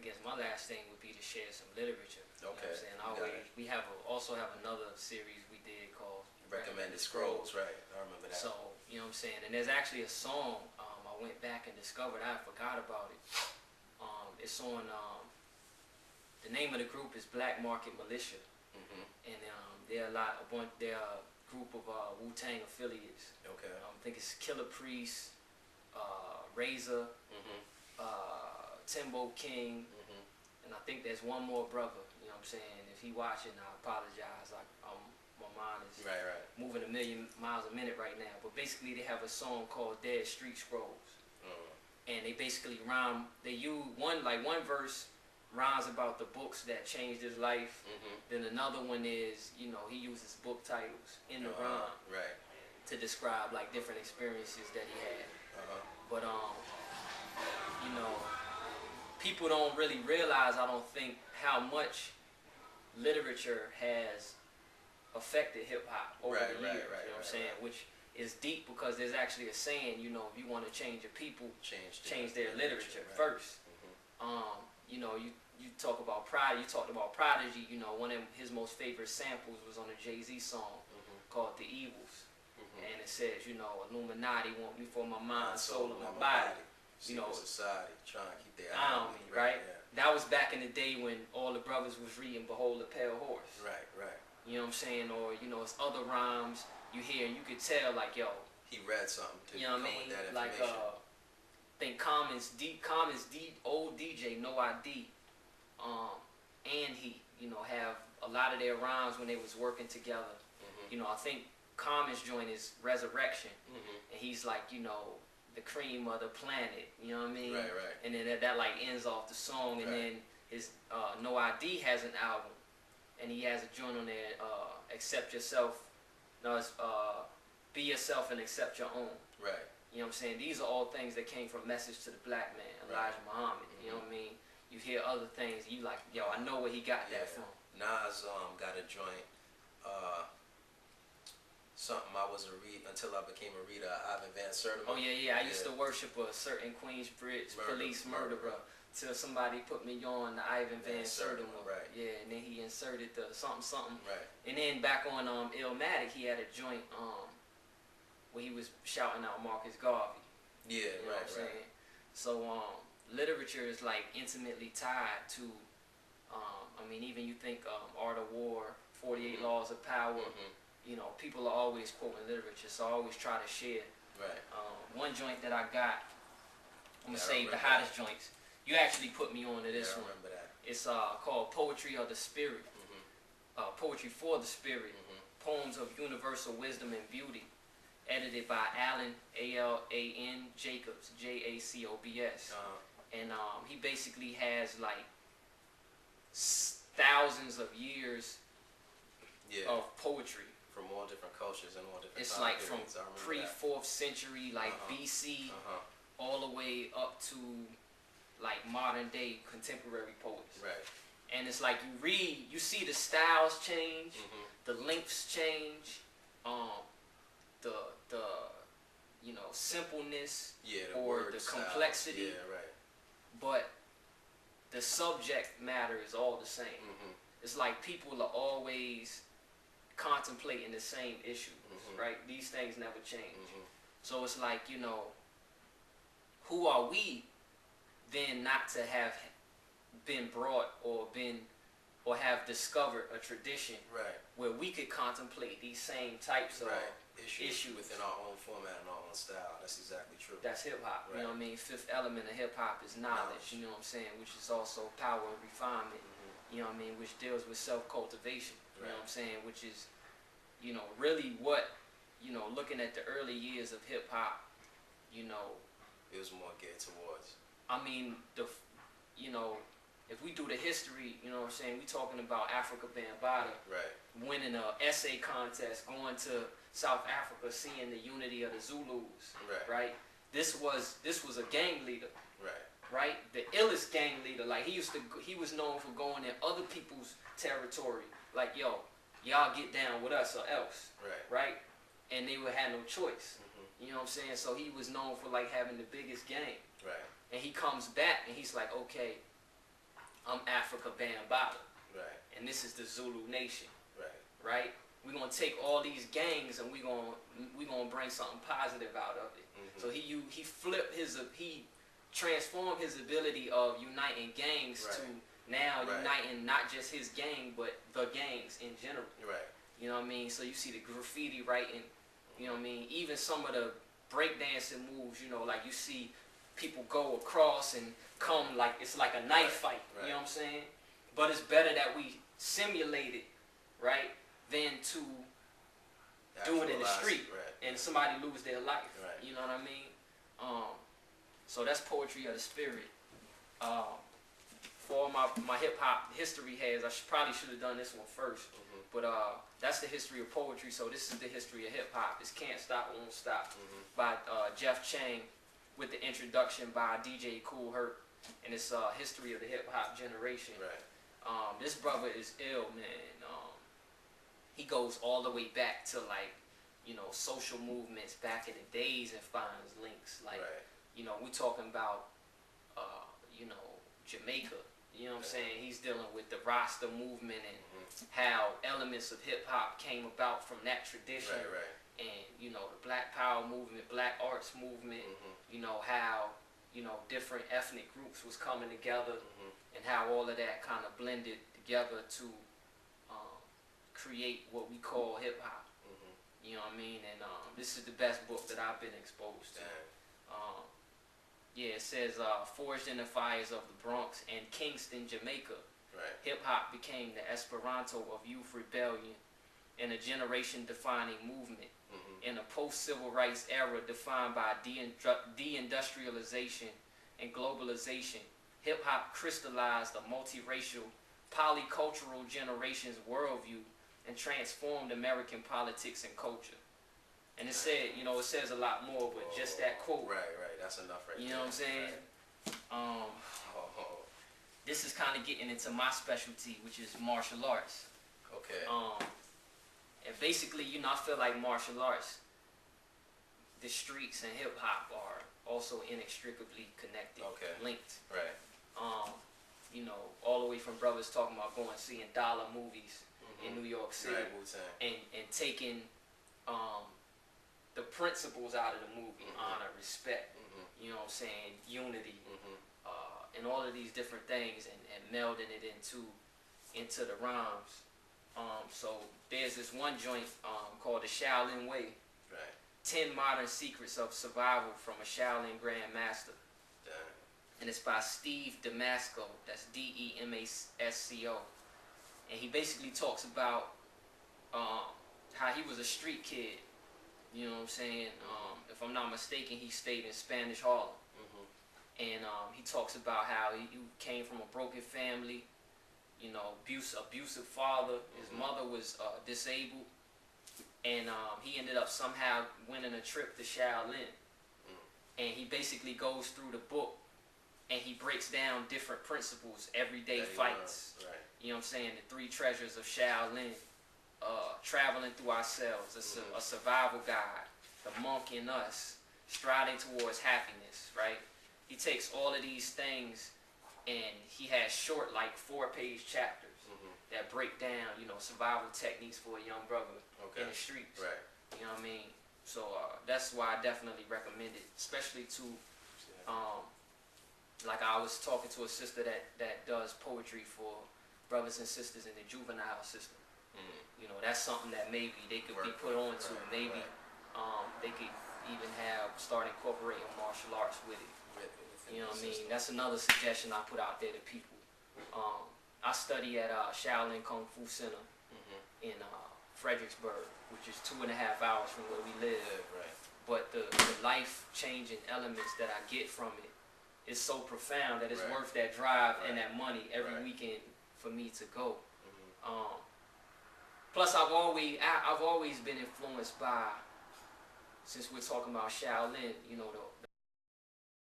I guess my last thing would be to share some literature. Okay. You know what I'm saying? We also have another series we did called Recommended Scrolls, right? I remember that. So, you know what I'm saying? And there's actually a song I went back and discovered. I forgot about it. It's on, the name of the group is Black Market Militia. And they're they're a group of Wu-Tang affiliates. Okay. I think it's Killer Priest, Razor, Timbo King, and I think there's one more brother. You know what I'm saying? If he watching, I apologize. My mind is moving a million miles a minute right now. But basically, they have a song called Dead Street Scrolls, and they basically rhyme. They use one verse rhymes about the books that changed his life. Then another one is, you know, he uses book titles in the rhyme to describe like different experiences that he had. But you know, people don't really realize, I don't think, how much literature has affected hip hop over the years. You know what I'm saying? Which is deep, because there's actually a saying, you know, if you want to change your people, change their literature first. You know, you talk about Prodigy. You talked about Prodigy. You know, one of his most favorite samples was on a Jay-Z song called "The Evils," and it says, you know, Illuminati want me for my mind, soul, and my body. You know, society trying to keep their eye on me, right? That was back in the day when all the brothers was reading "Behold the Pale Horse." Right. You know what I'm saying? Or, you know, it's other rhymes you hear and you could tell, like, yo, he read something to you know what I mean? Like, I think Common's old DJ, No ID, and he, you know, have a lot of their rhymes when they was working together. You know, I think Common's joint is Resurrection, and he's like, you know, the cream of the planet, you know what I mean? Right. And then that like ends off the song, and then his No ID has an album, and he has a joint on there, Accept Yourself. No, it's Be Yourself and Accept Your Own. Right. You know what I'm saying? These are all things that came from Message to the Black Man, Elijah Muhammad. You know what I mean? You hear other things, you like, yo, I know where he got that from. Nas got a joint, something I was a read until I became a reader, Ivan Van Sertima. Oh yeah. I used to worship a certain Queensbridge police murderer till somebody put me on the Ivan Van Sertima. Right. Yeah, and then he inserted the something. Right. And then back on Illmatic, he had a joint where he was shouting out Marcus Garvey. Yeah, you know what I'm saying? So literature is like intimately tied to, I mean, even you think Art of War, 48 Laws of Power. You know, people are always quoting literature, so I always try to share. One joint that I got, I'm gonna save the hottest joints. You actually put me on to this one. I remember that. It's called Poetry of the Spirit. Poetry for the Spirit. Poems of Universal Wisdom and Beauty. Edited by Alan, A-L-A-N, Jacobs, J-A-C-O-B-S. And he basically has like thousands of years of poetry. From all different cultures and all different It's like from pre-4th century, like BC, all the way up to like modern day contemporary poets. Right. And it's like you read, you see the styles change, the lengths change, the you know, simpleness or the complexity. But the subject matter is all the same. It's like people are always contemplating the same issues, right? These things never change. So it's like, you know, who are we then not to have been brought or have discovered a tradition where we could contemplate these same types of issues within our own format and our own style. That's exactly true. That's hip-hop. You know what I mean? Fifth element of hip-hop is knowledge, you know what I'm saying, which is also power and refinement, you know what I mean, which deals with self-cultivation, you know what I'm saying, which is, you know, really what, you know, looking at the early years of hip-hop, you know, it was more geared towards. I mean, you know, if we do the history, you know what I'm saying, we talking about Africa Bambaataa winning an essay contest, going to South Africa, seeing the unity of the Zulus, right? This was a gang leader, right? The illest gang leader. Like he was known for going in other people's territory. Like, yo, y'all get down with us or else, right? And they would have no choice. You know what I'm saying? So he was known for like having the biggest gang. And he comes back and he's like, okay, I'm Africa Bambaataa. Right. And this is the Zulu Nation. Right. Right? We're gonna take all these gangs and we're gonna bring something positive out of it. So he transformed his ability of uniting gangs to now uniting not just his gang but the gangs in general. Right. You know what I mean? So you see the graffiti writing, you know what I mean? Even some of the breakdancing moves, you know, like you see people go across and come like it's like a knife fight. You know what I'm saying? But it's better that we simulate it, right, than to do it in the street and somebody lose their life. Right. You know what I mean? So that's poetry of the spirit. For my hip hop history has, I probably should have done this one first, but that's the history of poetry. So this is the history of hip hop. It's Can't Stop, Won't Stop by Jeff Chang, with the introduction by DJ Kool Herc, and it's history of the hip hop generation. Right. This brother is ill, man. He goes all the way back to like, you know, social movements back in the days and finds links. Like, you know, we're talking about, you know, Jamaica. You know what I'm saying? He's dealing with the Rasta movement and how elements of hip hop came about from that tradition. And, you know, the Black Power movement, Black Arts movement, you know, how, you know, different ethnic groups was coming together and how all of that kind of blended together to create what we call hip hop. You know what I mean? And this is the best book that I've been exposed to. Yeah, it says, forged in the fires of the Bronx and Kingston, Jamaica, hip-hop became the Esperanto of youth rebellion and a generation-defining movement. In a post-civil rights era defined by deindustrialization and globalization, hip-hop crystallized a multiracial, polycultural generation's worldview and transformed American politics and culture. And it said, you know, it says a lot more, but just that quote. Right, that's enough right there. You know what I'm saying? This is kind of getting into my specialty, which is martial arts. Okay. And basically, you know, I feel like martial arts, the streets and hip hop are also inextricably connected, linked. Right. You know, all the way from brothers talking about going seeing dollar movies in New York City, and taking the principles out of the movie, honor, respect, you know what I'm saying, unity, and all of these different things, and melding it into the rhymes. So there's this one joint called the Shaolin Way. 10 Modern Secrets of Survival from a Shaolin Grandmaster. And it's by Steve Damasco. That's Demasco. And he basically talks about how he was a street kid. You know what I'm saying? If I'm not mistaken, he stayed in Spanish Harlem. And he talks about how he came from a broken family, you know, abusive father. His mother was disabled. And he ended up somehow winning a trip to Shaolin. And he basically goes through the book and he breaks down different principles, everyday fights. You know what I'm saying? The 3 treasures of Shaolin. Traveling through ourselves, a survival guide, the monk in us, striding towards happiness, right? He takes all of these things and he has short, like 4-page chapters that break down, you know, survival techniques for a young brother in the streets. You know what I mean? So that's why I definitely recommend it, especially to, like I was talking to a sister that does poetry for brothers and sisters in the juvenile system. You know, that's something that maybe they could be put on to. Maybe they could even start incorporating martial arts with it. You know what I mean? That's another suggestion I put out there to people. I study at Shaolin Kung Fu Center in Fredericksburg, which is 2.5 hours from where we live. But the life-changing elements that I get from it is so profound that it's worth that drive and that money every weekend for me to go. Plus, I've always been influenced by, since we're talking about Shaolin, you know,